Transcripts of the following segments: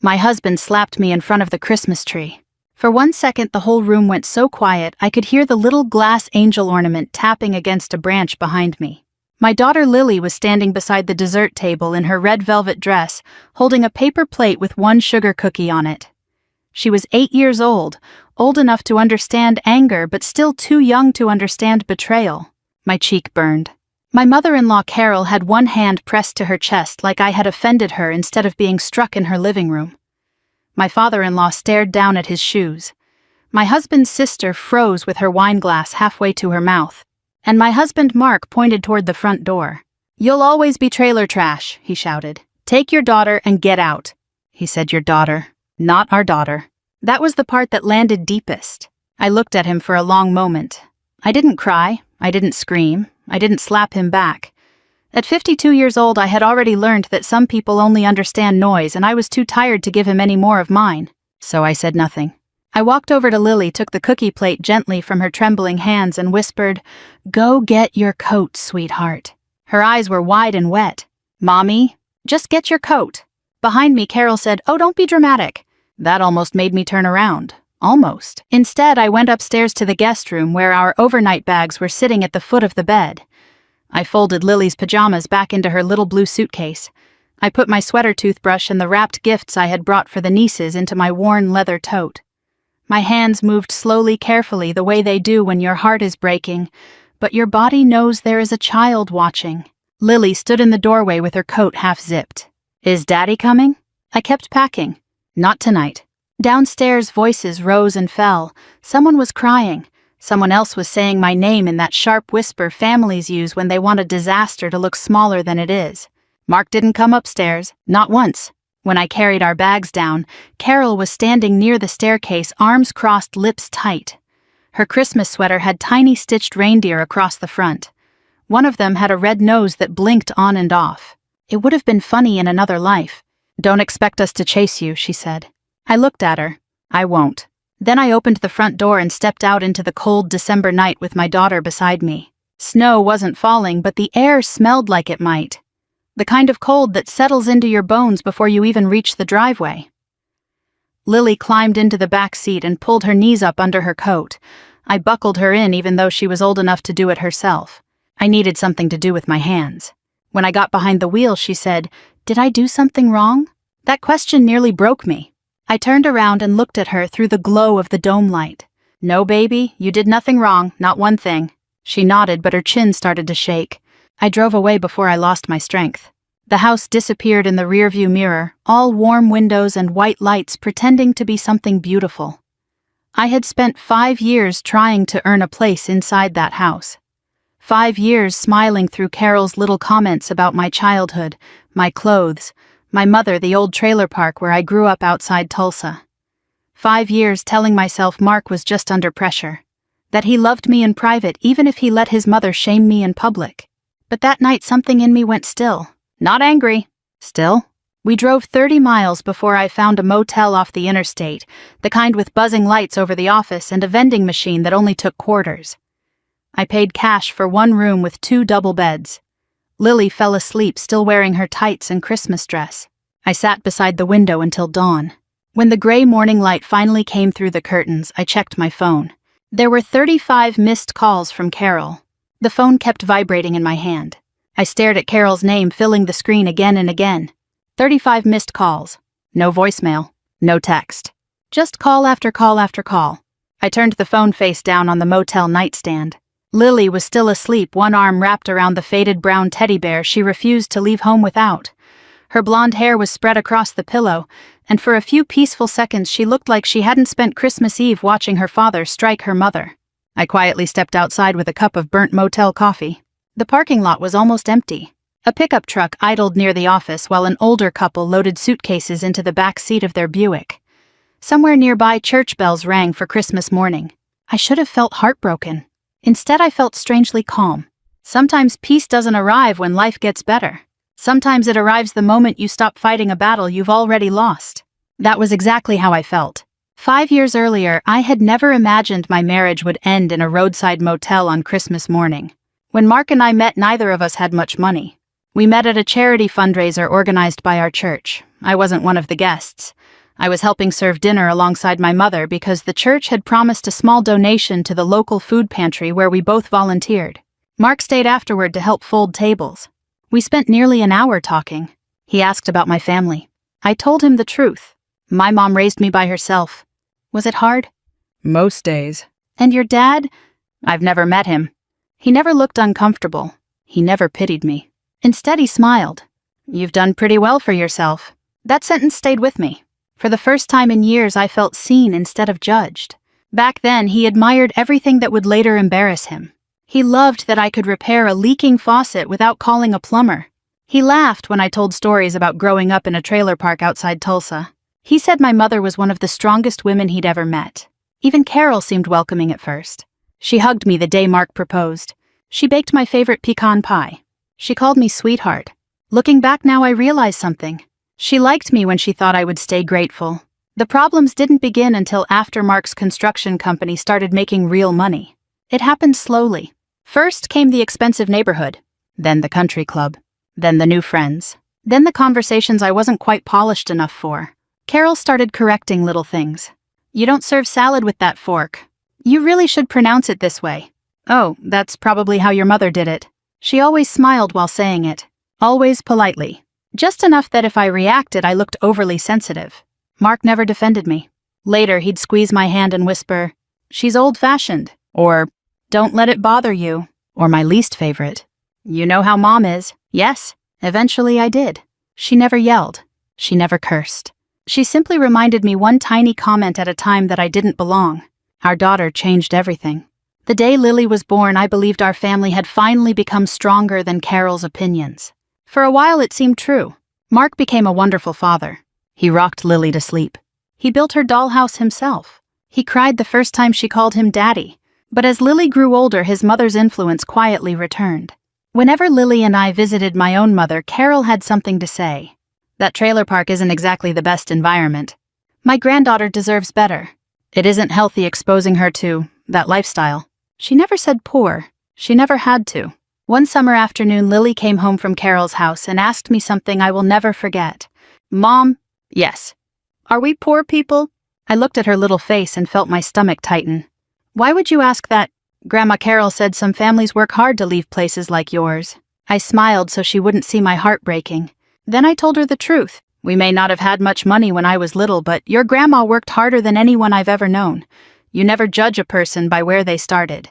My husband slapped me in front of the Christmas tree. For 1 second, the whole room went so quiet I could hear the little glass angel ornament tapping against a branch behind me. My daughter Lily was standing beside the dessert table in her red velvet dress, holding a paper plate with 1 sugar cookie on it. She was 8 years old enough to understand anger but still too young to understand betrayal. My cheek burned. My mother-in-law Carol had 1 hand pressed to her chest like I had offended her instead of being struck in her living room. My father-in-law stared down at his shoes. My husband's sister froze with her wine glass halfway to her mouth. And my husband Mark pointed toward the front door. "You'll always be trailer trash," he shouted. "Take your daughter and get out." He said your daughter, not our daughter. That was the part that landed deepest. I looked at him for a long moment. I didn't cry, I didn't scream, I didn't slap him back. At 52 years old, I had already learned that some people only understand noise, and I was too tired to give him any more of mine. So I said nothing. I walked over to Lily, took the cookie plate gently from her trembling hands, and whispered, "Go get your coat, sweetheart." Her eyes were wide and wet. "Mommy, just get your coat." Behind me, Carol said, "Oh, don't be dramatic." That almost made me turn around. Almost. Instead, I went upstairs to the guest room where our overnight bags were sitting at the foot of the bed. I folded Lily's pajamas back into her little blue suitcase. I put my sweater toothbrush and the wrapped gifts I had brought for the nieces into my worn leather tote. My hands moved slowly, carefully, the way they do when your heart is breaking, but your body knows there is a child watching. Lily stood in the doorway with her coat half-zipped. "Is Daddy coming?" I kept packing. "Not tonight." Downstairs, voices rose and fell. Someone was crying. Someone else was saying my name in that sharp whisper families use when they want a disaster to look smaller than it is. Mark didn't come upstairs, not once. When I carried our bags down, Carol was standing near the staircase, arms crossed, lips tight. Her Christmas sweater had tiny stitched reindeer across the front. One of them had a red nose that blinked on and off. It would have been funny in another life. "Don't expect us to chase you," she said. I looked at her. "I won't." Then I opened the front door and stepped out into the cold December night with my daughter beside me. Snow wasn't falling, but the air smelled like it might. The kind of cold that settles into your bones before you even reach the driveway. Lily climbed into the back seat and pulled her knees up under her coat. I buckled her in even though she was old enough to do it herself. I needed something to do with my hands. When I got behind the wheel, she said, "Did I do something wrong?" That question nearly broke me. I turned around and looked at her through the glow of the dome light. "No, baby, you did nothing wrong, not one thing." She nodded, but her chin started to shake. I drove away before I lost my strength. The house disappeared in the rearview mirror, all warm windows and white lights pretending to be something beautiful. I had spent 5 years trying to earn a place inside that house. 5 years smiling through Carol's little comments about my childhood, my clothes, my mother, the old trailer park where I grew up outside Tulsa. 5 years telling myself Mark was just under pressure, that he loved me in private even if he let his mother shame me in public. But that night something in me went still. Not angry. Still. We drove 30 miles before I found a motel off the interstate, the kind with buzzing lights over the office and a vending machine that only took quarters. I paid cash for 1 room with 2 double beds. Lily fell asleep, still wearing her tights and Christmas dress. I sat beside the window until dawn. When the gray morning light finally came through the curtains, I checked my phone. There were 35 missed calls from Carol. The phone kept vibrating in my hand. I stared at Carol's name, filling the screen again and again. 35 missed calls. No voicemail. No text. Just call after call after call. I turned the phone face down on the motel nightstand. Lily was still asleep, one arm wrapped around the faded brown teddy bear she refused to leave home without. Her blonde hair was spread across the pillow, and for a few peaceful seconds she looked like she hadn't spent Christmas Eve watching her father strike her mother. I quietly stepped outside with a cup of burnt motel coffee. The parking lot was almost empty. A pickup truck idled near the office while an older couple loaded suitcases into the back seat of their Buick. Somewhere nearby, church bells rang for Christmas morning. I should have felt heartbroken. Instead, I felt strangely calm. Sometimes peace doesn't arrive when life gets better. Sometimes it arrives the moment you stop fighting a battle you've already lost. That was exactly how I felt. 5 years earlier, I had never imagined my marriage would end in a roadside motel on Christmas morning. When Mark and I met, neither of us had much money. We met at a charity fundraiser organized by our church. I wasn't one of the guests. I was helping serve dinner alongside my mother because the church had promised a small donation to the local food pantry where we both volunteered. Mark stayed afterward to help fold tables. We spent nearly an hour talking. He asked about my family. I told him the truth. My mom raised me by herself. Was it hard? Most days. And your dad? I've never met him. He never looked uncomfortable. He never pitied me. Instead, he smiled. You've done pretty well for yourself. That sentence stayed with me. For the first time in years, I felt seen instead of judged. Back then, he admired everything that would later embarrass him. He loved that I could repair a leaking faucet without calling a plumber. He laughed when I told stories about growing up in a trailer park outside Tulsa. He said my mother was one of the strongest women he'd ever met. Even Carol seemed welcoming at first. She hugged me the day Mark proposed. She baked my favorite pecan pie. She called me sweetheart. Looking back now, I realize something. She liked me when she thought I would stay grateful. The problems didn't begin until after Mark's construction company started making real money. It happened slowly. First came the expensive neighborhood, then the country club, then the new friends, then the conversations I wasn't quite polished enough for. Carol started correcting little things. You don't serve salad with that fork. You really should pronounce it this way. Oh, that's probably how your mother did it. She always smiled while saying it, always politely. Just enough that if I reacted, I looked overly sensitive. Mark never defended me. Later, he'd squeeze my hand and whisper, "She's old-fashioned," or "Don't let it bother you," or my least favorite, "You know how Mom is." Yes, eventually I did. She never yelled. She never cursed. She simply reminded me one tiny comment at a time that I didn't belong. Our daughter changed everything. The day Lily was born, I believed our family had finally become stronger than Carol's opinions. For a while it seemed true. Mark became a wonderful father. He rocked Lily to sleep. He built her dollhouse himself. He cried the first time she called him Daddy. But as Lily grew older, his mother's influence quietly returned. Whenever Lily and I visited my own mother, Carol had something to say. That trailer park isn't exactly the best environment. My granddaughter deserves better. It isn't healthy exposing her to that lifestyle. She never said poor. She never had to. One summer afternoon, Lily came home from Carol's house and asked me something I will never forget. "Mom." "Yes." "Are we poor people?" I looked at her little face and felt my stomach tighten. "Why would you ask that?" "Grandma Carol said some families work hard to leave places like yours." I smiled so she wouldn't see my heart breaking. Then I told her the truth. "We may not have had much money when I was little, but your grandma worked harder than anyone I've ever known. You never judge a person by where they started."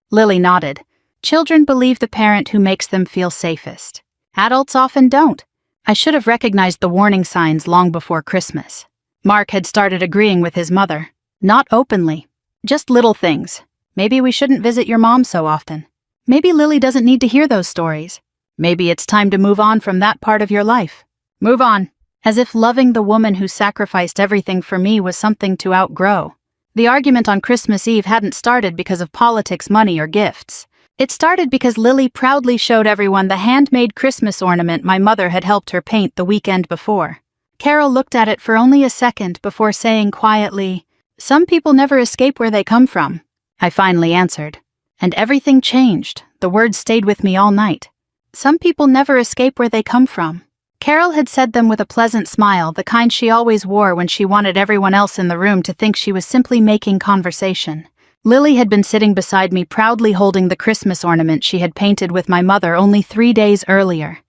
Lily nodded. Children believe the parent who makes them feel safest. Adults often don't. I should have recognized the warning signs long before Christmas. Mark had started agreeing with his mother. Not openly. Just little things. Maybe we shouldn't visit your mom so often. Maybe Lily doesn't need to hear those stories. Maybe it's time to move on from that part of your life. Move on. As if loving the woman who sacrificed everything for me was something to outgrow. The argument on Christmas Eve hadn't started because of politics, money, or gifts. It started because Lily proudly showed everyone the handmade Christmas ornament my mother had helped her paint the weekend before. Carol looked at it for only a second before saying quietly, "Some people never escape where they come from." I finally answered. And everything changed. The words stayed with me all night. Some people never escape where they come from. Carol had said them with a pleasant smile, the kind she always wore when she wanted everyone else in the room to think she was simply making conversation. Lily had been sitting beside me, proudly holding the Christmas ornament she had painted with my mother only 3 days earlier.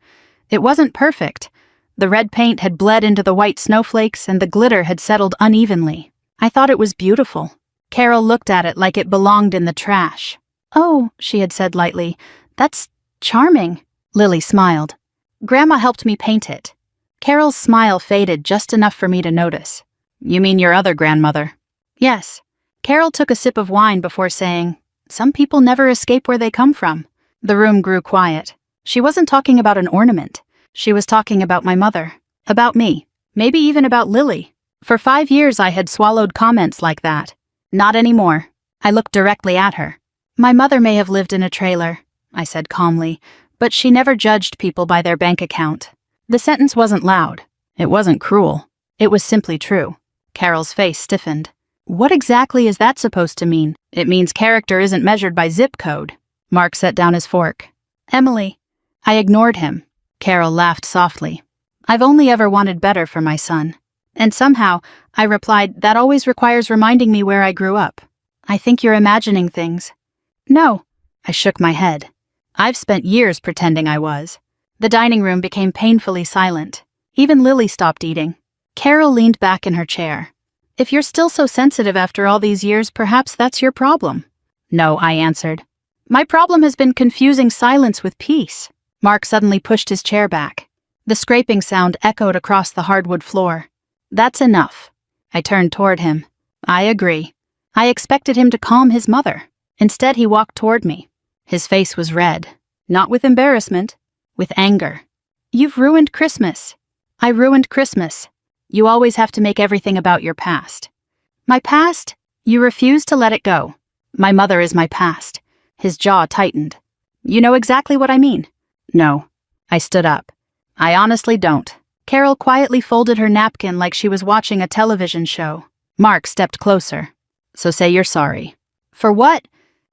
It wasn't perfect. The red paint had bled into the white snowflakes and the glitter had settled unevenly. I thought it was beautiful. Carol looked at it like it belonged in the trash. "Oh," she had said lightly, "that's charming." Lily smiled. "Grandma helped me paint it." Carol's smile faded just enough for me to notice. "You mean your other grandmother?" "Yes." Carol took a sip of wine before saying, "Some people never escape where they come from." The room grew quiet. She wasn't talking about an ornament. She was talking about my mother. About me. Maybe even about Lily. For 5 years I had swallowed comments like that. Not anymore. I looked directly at her. "My mother may have lived in a trailer," I said calmly, "but she never judged people by their bank account." The sentence wasn't loud. It wasn't cruel. It was simply true. Carol's face stiffened. "What exactly is that supposed to mean?" "It means character isn't measured by zip code." Mark set down his fork. "Emily." I ignored him. Carol laughed softly. "I've only ever wanted better for my son." And somehow, I replied, that always requires reminding me where I grew up. I think you're imagining things. No. I shook my head. I've spent years pretending I was. The dining room became painfully silent. Even Lily stopped eating. Carol leaned back in her chair. If you're still so sensitive after all these years, perhaps that's your problem. No, I answered. My problem has been confusing silence with peace. Mark suddenly pushed his chair back. The scraping sound echoed across the hardwood floor. That's enough. I turned toward him. I agree. I expected him to calm his mother. Instead, he walked toward me. His face was red. Not with embarrassment, with anger. You've ruined Christmas. I ruined Christmas. You always have to make everything about your past. My past? You refuse to let it go. My mother is my past. His jaw tightened. You know exactly what I mean. No. I stood up. I honestly don't. Carol quietly folded her napkin like she was watching a television show. Mark stepped closer. So say you're sorry. For what?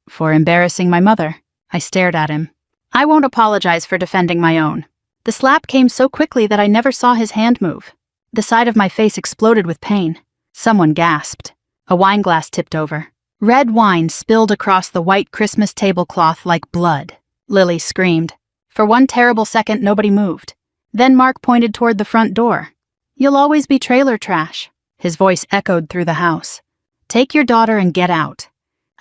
For embarrassing my mother. I stared at him. I won't apologize for defending my own. The slap came so quickly that I never saw his hand move. The side of my face exploded with pain. Someone gasped. A wine glass tipped over. Red wine spilled across the white Christmas tablecloth like blood. Lily screamed. For one terrible second, nobody moved. Then Mark pointed toward the front door. You'll always be trailer trash. His voice echoed through the house. Take your daughter and get out.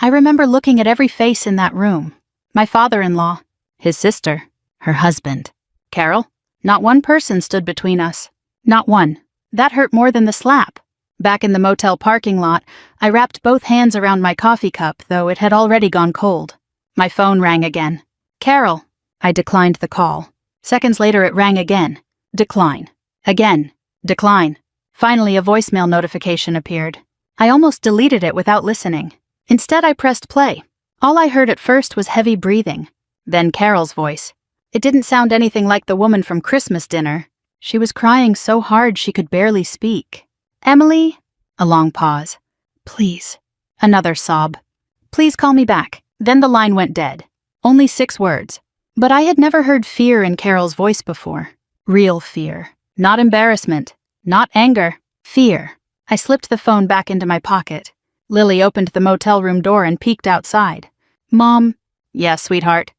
I remember looking at every face in that room. My father-in-law, his sister, her husband. Carol, not one person stood between us. Not one. That hurt more than the slap. Back in the motel parking lot, I wrapped both hands around my coffee cup, though it had already gone cold. My phone rang again. Carol. I declined the call. Seconds later it rang again. Decline. Again. Decline. Finally a voicemail notification appeared. I almost deleted it without listening. Instead I pressed play. All I heard at first was heavy breathing. Then Carol's voice. It didn't sound anything like the woman from Christmas dinner. She was crying so hard she could barely speak. Emily? A long pause. Please. Another sob. Please call me back. Then the line went dead. Only 6 words. But I had never heard fear in Carol's voice before. Real fear. Not embarrassment. Not anger. Fear. I slipped the phone back into my pocket. Lily opened the motel room door and peeked outside. Mom? Yes, sweetheart.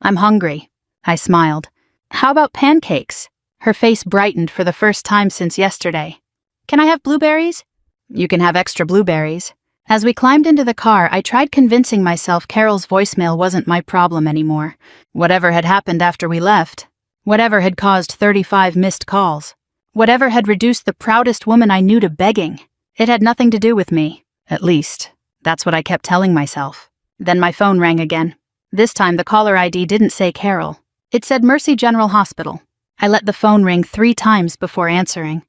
I'm hungry. I smiled. How about pancakes? Her face brightened for the first time since yesterday. Can I have blueberries? You can have extra blueberries. As we climbed into the car, I tried convincing myself Carol's voicemail wasn't my problem anymore. Whatever had happened after we left, whatever had caused 35 missed calls, whatever had reduced the proudest woman I knew to begging, it had nothing to do with me. At least, that's what I kept telling myself. Then my phone rang again. This time the caller ID didn't say Carol. It said Mercy General Hospital. I let the phone ring 3 times before answering.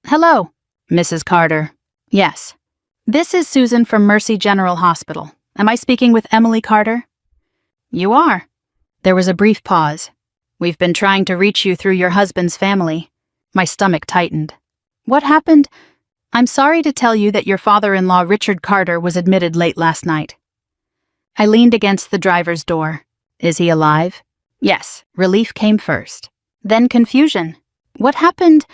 Hello, Mrs. Carter. Yes. This is Susan from Mercy General Hospital. Am I speaking with Emily Carter? You are. There was a brief pause. We've been trying to reach you through your husband's family. My stomach tightened. What happened? I'm sorry to tell you that your father-in-law Richard Carter was admitted late last night. I leaned against the driver's door. Is he alive? Yes, relief came first. Then confusion. What happened?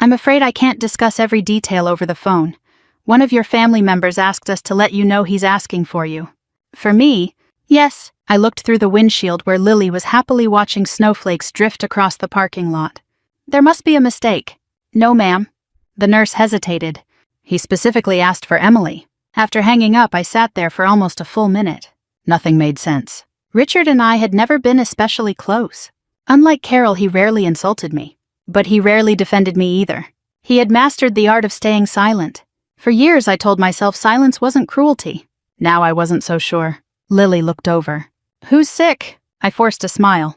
I'm afraid I can't discuss every detail over the phone. One of your family members asked us to let you know he's asking for you. For me? Yes. I looked through the windshield where Lily was happily watching snowflakes drift across the parking lot. There must be a mistake. No, ma'am. The nurse hesitated. He specifically asked for Emily. After hanging up, I sat there for almost a full minute. Nothing made sense. Richard and I had never been especially close. Unlike Carol, he rarely insulted me. But he rarely defended me either. He had mastered the art of staying silent. For years I told myself silence wasn't cruelty. Now I wasn't so sure. Lily looked over. Who's sick? I forced a smile.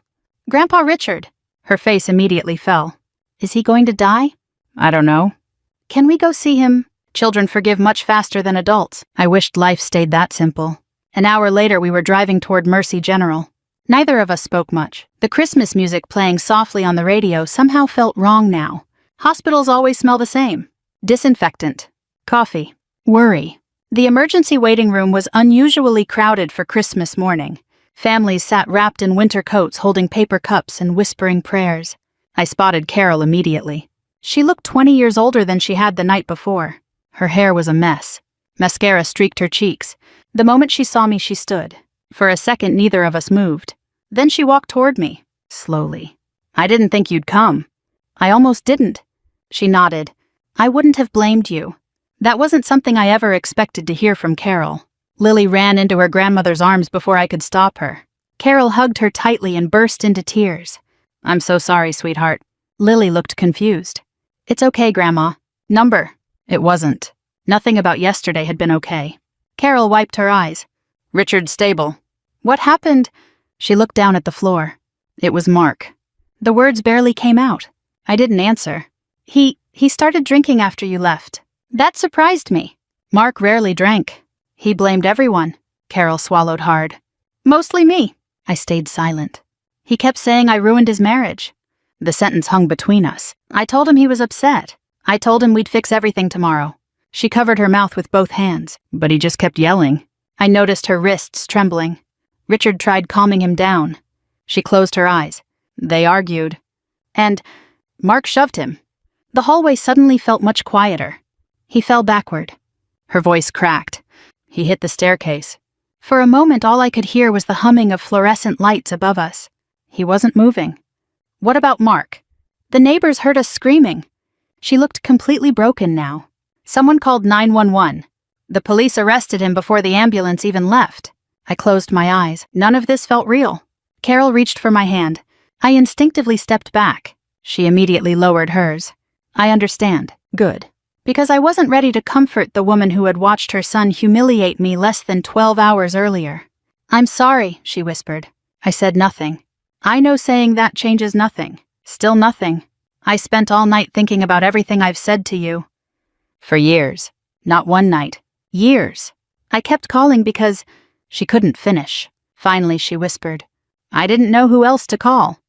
Grandpa Richard. Her face immediately fell. Is he going to die? I don't know. Can we go see him? Children forgive much faster than adults. I wished life stayed that simple. An hour later we were driving toward Mercy General. Neither of us spoke much. The Christmas music playing softly on the radio somehow felt wrong now. Hospitals always smell the same. Disinfectant. Coffee. Worry. The emergency waiting room was unusually crowded for Christmas morning. Families sat wrapped in winter coats holding paper cups and whispering prayers. I spotted Carol immediately. She looked 20 years older than she had the night before. Her hair was a mess. Mascara streaked her cheeks. The moment she saw me, she stood. For a second, neither of us moved. Then she walked toward me, slowly. "I didn't think you'd come." "I almost didn't." She nodded. "I wouldn't have blamed you." That wasn't something I ever expected to hear from Carol. Lily ran into her grandmother's arms before I could stop her. Carol hugged her tightly and burst into tears. "I'm so sorry, sweetheart." Lily looked confused. "It's okay, Grandma." "Number." It wasn't. Nothing about yesterday had been okay. Carol wiped her eyes. "Richard's stable." "What happened?" She looked down at the floor. It was Mark. The words barely came out. I didn't answer. He started drinking after you left. That surprised me. Mark rarely drank. He blamed everyone. Carol swallowed hard. "Mostly me." I stayed silent. "He kept saying I ruined his marriage." The sentence hung between us. I told him he was upset. I told him we'd fix everything tomorrow. She covered her mouth with both hands, but he just kept yelling. I noticed her wrists trembling. Richard tried calming him down. She closed her eyes. They argued. And Mark shoved him. The hallway suddenly felt much quieter. He fell backward. Her voice cracked. He hit the staircase. For a moment, all I could hear was the humming of fluorescent lights above us. He wasn't moving. What about Mark? The neighbors heard us screaming. She looked completely broken now. Someone called 911. The police arrested him before the ambulance even left. I closed my eyes. None of this felt real. Carol reached for my hand. I instinctively stepped back. She immediately lowered hers. "I understand." Good. Because I wasn't ready to comfort the woman who had watched her son humiliate me less than 12 hours earlier. "I'm sorry," she whispered. I said nothing. I know saying that changes nothing. Still nothing. I spent all night thinking about everything I've said to you. For years. Not one night. Years. I kept calling because she couldn't finish. Finally, she whispered, "I didn't know who else to call."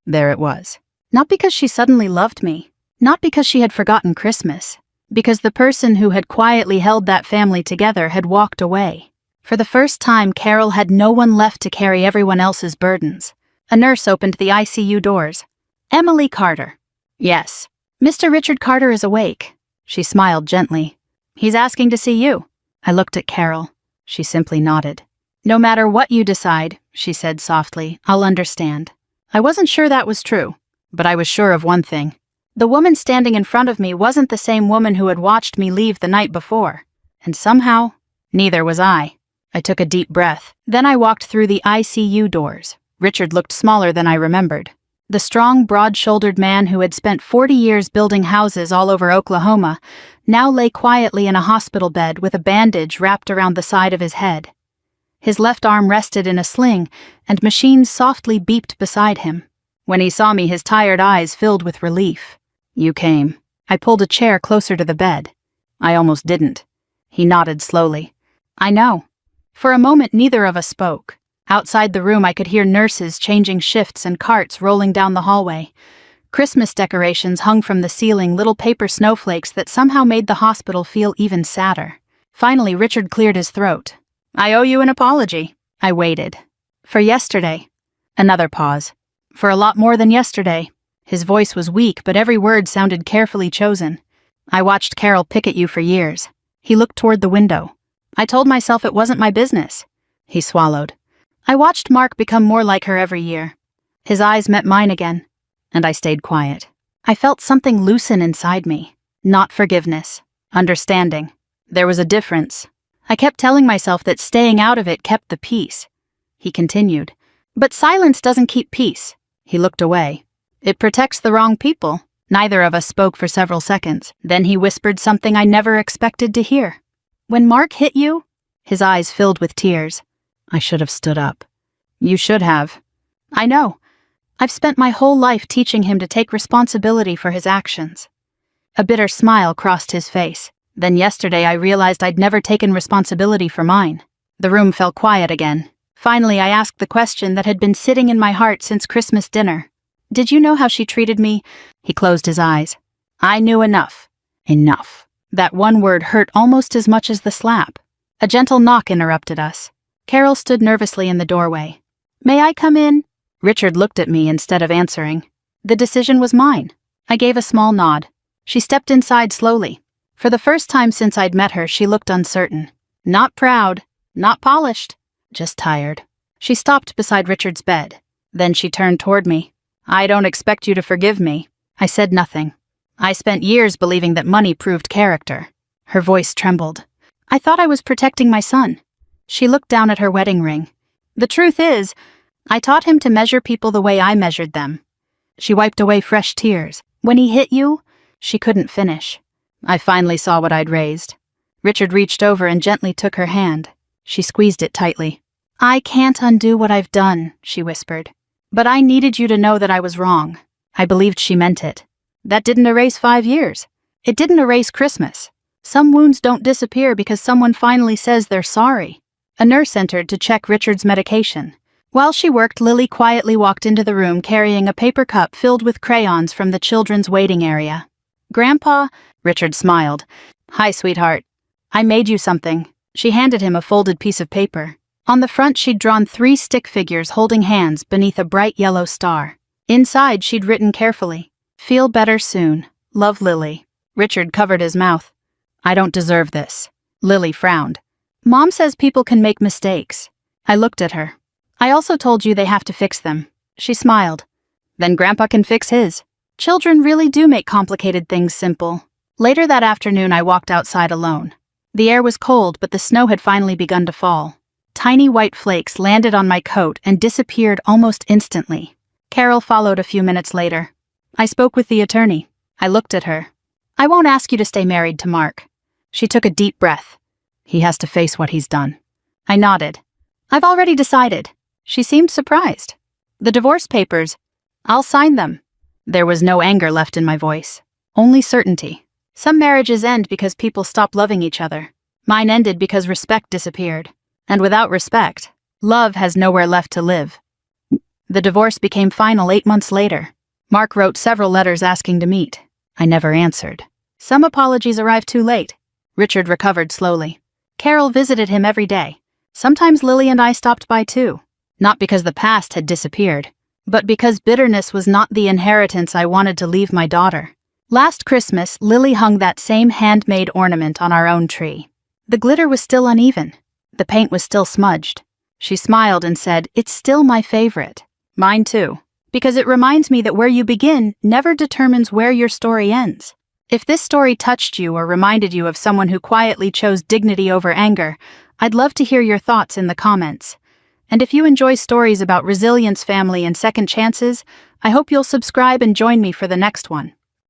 There it was. Not because she suddenly loved me. Not because she had forgotten Christmas. Because the person who had quietly held that family together had walked away. For the first time, Carol had no one left to carry everyone else's burdens. A nurse opened the ICU doors. "Emily Carter." "Yes." "Mr. Richard Carter is awake." She smiled gently. "He's asking to see you." I looked at Carol. She simply nodded. "No matter what you decide," she said softly, "I'll understand." I wasn't sure that was true, but I was sure of one thing. The woman standing in front of me wasn't the same woman who had watched me leave the night before. And somehow, neither was I. I took a deep breath. Then I walked through the ICU doors. Richard looked smaller than I remembered. The strong, broad-shouldered man who had spent 40 years building houses all over Oklahoma now lay quietly in a hospital bed with a bandage wrapped around the side of his head. His left arm rested in a sling, and machines softly beeped beside him. When he saw me, his tired eyes filled with relief. "You came." I pulled a chair closer to the bed. "I almost didn't." He nodded slowly. "I know." For a moment, neither of us spoke. Outside the room, I could hear nurses changing shifts and carts rolling down the hallway. Christmas decorations hung from the ceiling, little paper snowflakes that somehow made the hospital feel even sadder. Finally, Richard cleared his throat. "I owe you an apology." I waited. "For yesterday." Another pause. "For a lot more than yesterday." His voice was weak, but every word sounded carefully chosen. "I watched Carol pick at you for years." He looked toward the window. "I told myself it wasn't my business." He swallowed. "I watched Mark become more like her every year." His eyes met mine again, and I stayed quiet. I felt something loosen inside me. Not forgiveness. Understanding. There was a difference. I kept telling myself that staying out of it kept the peace. He continued. "But silence doesn't keep peace." He looked away. "It protects the wrong people." Neither of us spoke for several seconds. Then he whispered something I never expected to hear. "When Mark hit you?" His eyes filled with tears. I should have stood up. "You should have." "I know. I've spent my whole life teaching him to take responsibility for his actions." A bitter smile crossed his face. Then yesterday I realized I'd never taken responsibility for mine. The room fell quiet again. Finally, I asked the question that had been sitting in my heart since Christmas dinner. "Did you know how she treated me?" He closed his eyes. I knew enough. Enough. That one word hurt almost as much as the slap. A gentle knock interrupted us. Carol stood nervously in the doorway. "May I come in?" Richard looked at me instead of answering. The decision was mine. I gave a small nod. She stepped inside slowly. For the first time since I'd met her, she looked uncertain. Not proud, not polished, just tired. She stopped beside Richard's bed. Then she turned toward me. "I don't expect you to forgive me." I said nothing. I spent years believing that money proved character. Her voice trembled. "I thought I was protecting my son." She looked down at her wedding ring. "The truth is, I taught him to measure people the way I measured them." She wiped away fresh tears. "When he hit you," she couldn't finish. I finally saw what I'd raised. Richard reached over and gently took her hand. She squeezed it tightly. "I can't undo what I've done," she whispered. "But I needed you to know that I was wrong." I believed she meant it. That didn't erase 5 years. It didn't erase Christmas. Some wounds don't disappear because someone finally says they're sorry. A nurse entered to check Richard's medication. While she worked, Lily quietly walked into the room carrying a paper cup filled with crayons from the children's waiting area. "Grandpa," Richard smiled. "Hi, sweetheart. I made you something." She handed him a folded piece of paper. On the front, she'd drawn 3 stick figures holding hands beneath a bright yellow star. Inside, she'd written carefully, "Feel better soon. Love, Lily." Richard covered his mouth. "I don't deserve this." Lily frowned. "Mom says people can make mistakes." I looked at her. "I also told you they have to fix them." She smiled. "Then Grandpa can fix his." Children really do make complicated things simple. Later that afternoon, I walked outside alone. The air was cold, but the snow had finally begun to fall. Tiny white flakes landed on my coat and disappeared almost instantly. Carol followed a few minutes later. I spoke with the attorney. I looked at her. "I won't ask you to stay married to Mark." She took a deep breath. "He has to face what he's done." I nodded. "I've already decided." She seemed surprised. "The divorce papers, I'll sign them." There was no anger left in my voice, only certainty. Some marriages end because people stop loving each other. Mine ended because respect disappeared. And without respect, love has nowhere left to live. The divorce became final 8 months later. Mark wrote several letters asking to meet. I never answered. Some apologies arrived too late. Richard recovered slowly. Carol visited him every day. Sometimes Lily and I stopped by too. Not because the past had disappeared, but because bitterness was not the inheritance I wanted to leave my daughter. Last Christmas, Lily hung that same handmade ornament on our own tree. The glitter was still uneven. The paint was still smudged. She smiled and said, "It's still my favorite." Mine too. Because it reminds me that where you begin never determines where your story ends. If this story touched you or reminded you of someone who quietly chose dignity over anger, I'd love to hear your thoughts in the comments. And if you enjoy stories about resilience, family, and second chances, I hope you'll subscribe and join me for the next one.